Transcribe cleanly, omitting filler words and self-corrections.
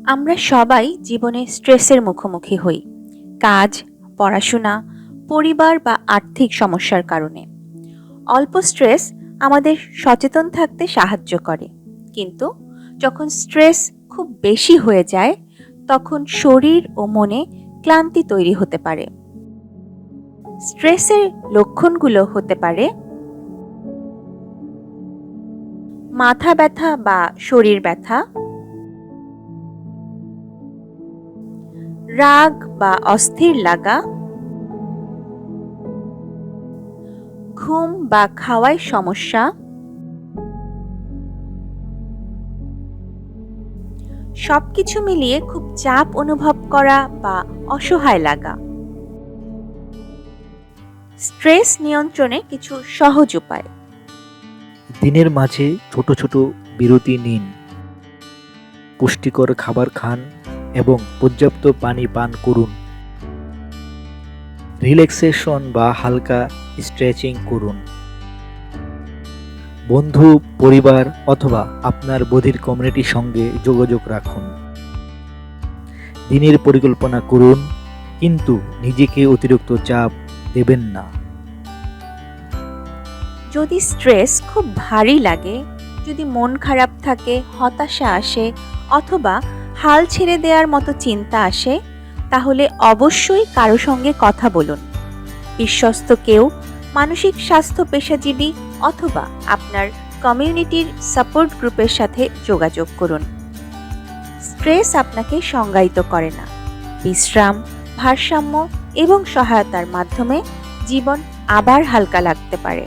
আমরা সবাই জীবনে স্ট্রেসের মুখোমুখি হই। কাজ, পড়াশোনা, পরিবার বা আর্থিক সমস্যার কারণে। অল্প স্ট্রেস আমাদের সচেতন থাকতে সাহায্য করে, কিন্তু যখন স্ট্রেস খুব বেশি হয়ে যায় তখন শরীর ও মনে ক্লান্তি তৈরি হতে পারে। স্ট্রেসের লক্ষণগুলো হতে পারে মাথা ব্যথা বা শরীর ব্যথা, রাগ বা অস্থির লাগা, ঘুম বা খাওয়ায় সমস্যা, সবকিছু মিলিয়ে খুব চাপ অনুভব করা বা অসহায় লাগা। স্ট্রেস নিয়ন্ত্রণে কিছু সহজ উপায়। দিনের মাঝে ছোট ছোট বিরতি নিন, পুষ্টিকর খাবার খান এবং পর্যাপ্ত পানি পান করুন। রিল্যাক্সেশন বা হালকা স্ট্রেচিং করুন। বন্ধু, পরিবার অথবা আপনার বধির কমিউনিটির সঙ্গে যোগাযোগ রাখুন। দিনের পরিকল্পনা করুন, কিন্তু নিজেকে অতিরিক্ত চাপ দেবেন না। যদি স্ট্রেস খুব ভারী লাগে, যদি মন খারাপ থাকে, হতাশা আসে অথবা হাল ছেড়ে দেওয়ার মতো চিন্তা আসে, তাহলে অবশ্যই কারো সঙ্গে কথা বলুন। বিশ্বস্ত কেউ, মানসিক স্বাস্থ্য পেশাজীবী অথবা আপনার কমিউনিটির সাপোর্ট গ্রুপের সাথে যোগাযোগ করুন। স্ট্রেস আপনাকে সংজ্ঞায়িত করে না। বিশ্রাম, ভারসাম্য এবং সহায়তার মাধ্যমে জীবন আবার হালকা লাগতে পারে।